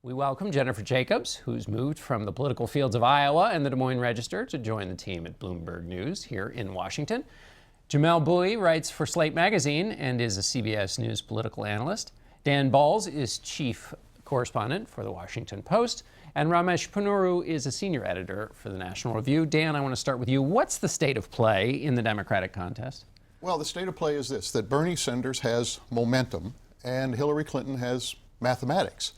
We welcome Jennifer Jacobs, who's moved from the political fields of Iowa and the Des Moines Register to join the team at Bloomberg News here in Washington. Jamelle Bouie writes for Slate Magazine and is a CBS News political analyst. Dan Balz is chief correspondent for the Washington Post. And Ramesh Ponnuru is a senior editor for the National Review. Dan, I want to start with you. What's the state of play in the Democratic contest? Well, the state of play is this, that Bernie Sanders has momentum and Hillary Clinton has mathematics.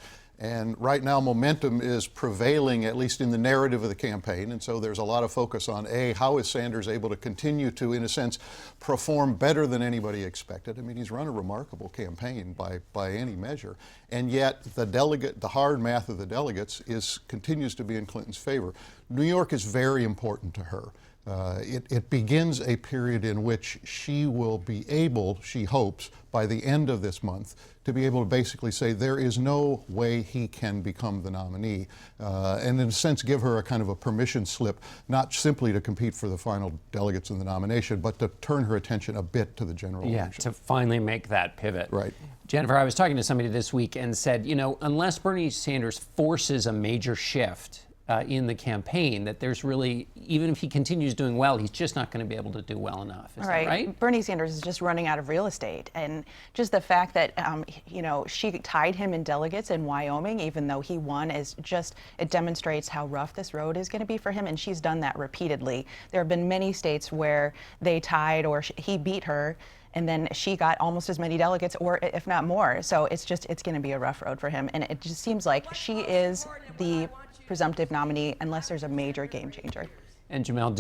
And right now, momentum is prevailing, at least in the narrative of the campaign. And so there's a lot of focus on, A, how is Sanders able to continue to, in a sense, perform better than anybody expected? I mean, he's run a remarkable campaign by any measure. And yet, the hard math of the delegates continues to be in Clinton's favor. New York is very important to her. It begins a period in which she will be able, she hopes, by the end of this month, to be able to basically say there is no way he can become the nominee, and in a sense give her a kind of a permission slip, not simply to compete for the final delegates in the nomination, but to turn her attention a bit to the general election. To finally make that pivot. Right. Jennifer, I was talking to somebody this week and said, you know, unless Bernie Sanders forces a major shift in the campaign, that there's really, even if he continues doing well, he's just not going to be able to do well enough. Is that right? Bernie Sanders is just running out of real estate. And just the fact that, she tied him in delegates in Wyoming, even though he won, it demonstrates how rough this road is going to be for him. And she's done that repeatedly. There have been many states where they tied or he beat her, and then she got almost as many delegates, or if not more. So it's going to be a rough road for him. And it just seems like she is the presumptive nominee unless there's a major game changer. And Jamelle,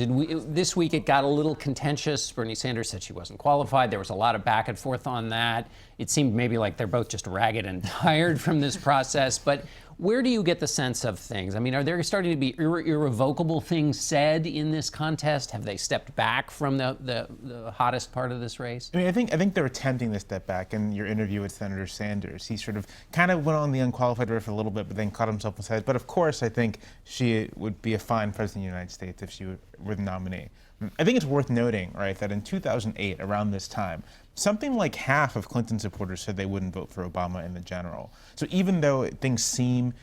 this week it got a little contentious. Bernie Sanders said she wasn't qualified. There was a lot of back and forth on that. It seemed maybe like they're both just ragged and tired from this process. But where do you get the sense of things? I mean, are there starting to be irrevocable things said in this contest? Have they stepped back from the hottest part of this race? I mean, I think they're attempting to step back. In your interview with Senator Sanders, he sort of kind of went on the unqualified road for a little bit, but then caught himself and said, but of course, I think she would be a fine president of the United States if she were the nominee. I think it's worth noting, right, that in 2008, around this time, something like half of Clinton supporters said they wouldn't vote for Obama in the general. So even though things seem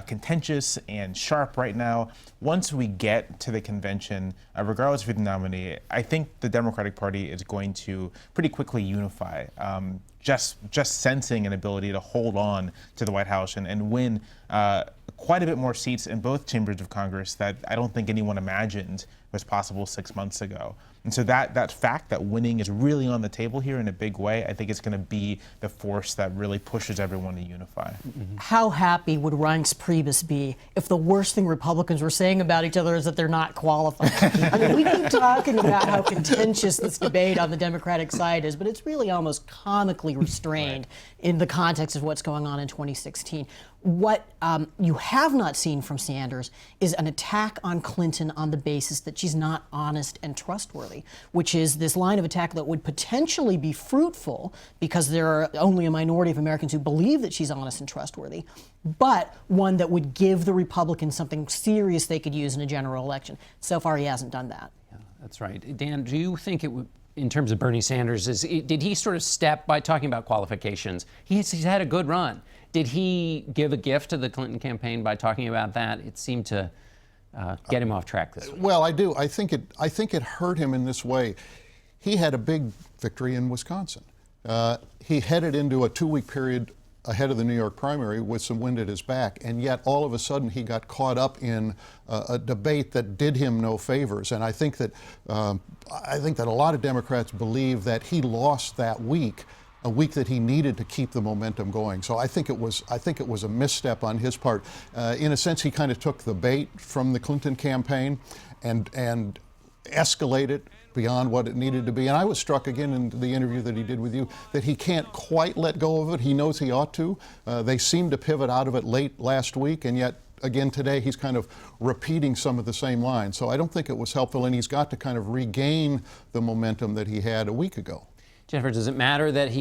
contentious and sharp right now, once we get to the convention, regardless of who the nominee, I think the Democratic Party is going to pretty quickly unify, just sensing an ability to hold on to the White House and win quite a bit more seats in both chambers of Congress that I don't think anyone imagined was possible 6 months ago. And so that fact that winning is really on the table here in a big way, I think it's going to be the force that really pushes everyone to unify. Mm-hmm. How happy would Reince Priebus be if the worst thing Republicans were saying about each other is that they're not qualified? I mean, we keep talking about how contentious this debate on the Democratic side is, but it's really almost comically restrained in the context of what's going on in 2016. What you have not seen from Sanders is an attack on Clinton on the basis that she's not honest and trustworthy, which is this line of attack that would potentially be fruitful because there are only a minority of Americans who believe that she's honest and trustworthy, but one that would give the Republicans something serious they could use in a general election. So far, he hasn't done that. Yeah, that's right. Dan, do you think it would, in terms of Bernie Sanders, did he sort of step by talking about qualifications? He's had a good run. Did he give a gift to the Clinton campaign by talking about that? It seemed to get him off track this week. Well, I do. I think it hurt him in this way. He had a big victory in Wisconsin. He headed into a 2-week period ahead of the New York primary with some wind at his back, and yet all of a sudden he got caught up in a debate that did him no favors. And I think that a lot of Democrats believe that he lost that week, a week that he needed to keep the momentum going. So I think it was a misstep on his part. In a sense, he kind of took the bait from the Clinton campaign and escalated beyond what it needed to be. And I was struck again in the interview that he did with you that he can't quite let go of it. He knows he ought to. They seemed to pivot out of it late last week, and yet again today he's kind of repeating some of the same lines. So I don't think it was helpful, and he's got to kind of regain the momentum that he had a week ago. Jennifer, does it matter that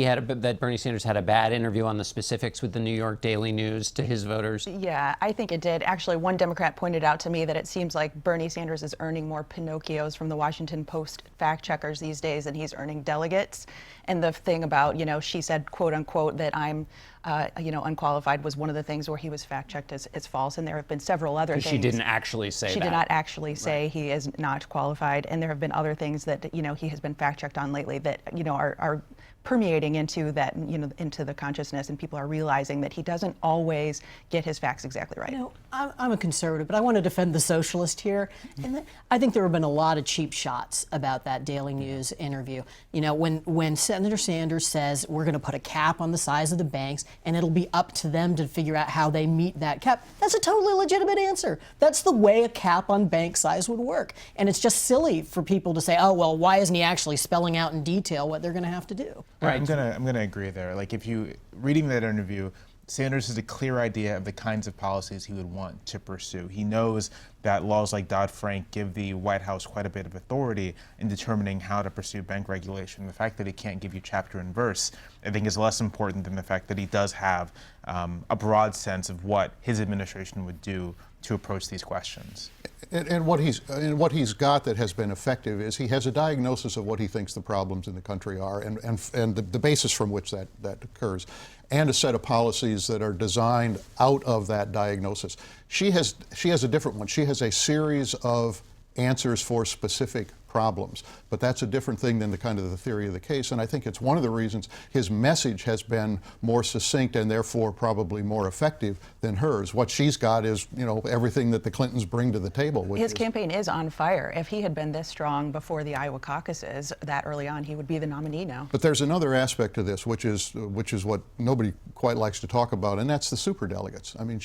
that Bernie Sanders had a bad interview on the specifics with the New York Daily News to his voters? Yeah, I think it did. Actually, one Democrat pointed out to me that it seems like Bernie Sanders is earning more Pinocchios from the Washington Post fact checkers these days than he's earning delegates. And the thing about, she said, quote unquote, that I'm unqualified was one of the things where he was fact-checked as false, and there have been several other things. She didn't actually say that. She did not actually say he is not qualified, and there have been other things that he has been fact-checked on lately that are permeating into that, into the consciousness, and people are realizing that he doesn't always get his facts exactly right. I'm a conservative, but I want to defend the socialist here. And I think there have been a lot of cheap shots about that Daily News interview. When Senator Sanders says we're going to put a cap on the size of the banks and it'll be up to them to figure out how they meet that cap, that's a totally legitimate answer. That's the way a cap on bank size would work. And it's just silly for people to say, oh, well, why isn't he actually spelling out in detail what they're going to have to do? Right. I'm gonna agree there. Like, if you reading that interview, Sanders has a clear idea of the kinds of policies he would want to pursue. He knows that laws like Dodd-Frank give the White House quite a bit of authority in determining how to pursue bank regulation. The fact that he can't give you chapter and verse, I think, is less important than the fact that he does have a broad sense of what his administration would do to approach these questions. And what he's got that has been effective is he has a diagnosis of what he thinks the problems in the country are, and the basis from which that occurs, and a set of policies that are designed out of that diagnosis. She has a different one. She has a series of answers for specific problems, but that's a different thing than the theory of the case, and I think it's one of the reasons his message has been more succinct and therefore probably more effective than hers. What she's got is, everything that the Clintons bring to the table. His campaign is on fire. If he had been this strong before the Iowa caucuses that early on, he would be the nominee now. But there's another aspect to this, which is what nobody quite likes to talk about, and that's the superdelegates. I mean,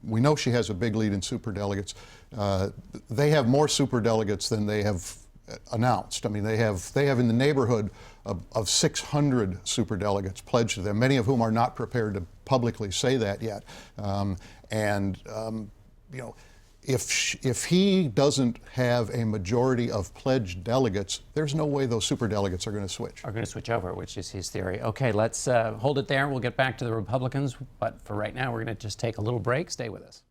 we know she has a big lead in superdelegates. They have more superdelegates than they have announced. I mean, they have in the neighborhood of 600 superdelegates pledged to them, many of whom are not prepared to publicly say that yet. If he doesn't have a majority of pledged delegates, there's no way those superdelegates are going to switch. Are going to switch over, which is his theory. Okay, let's hold it there. We'll get back to the Republicans, but for right now, we're going to just take a little break. Stay with us.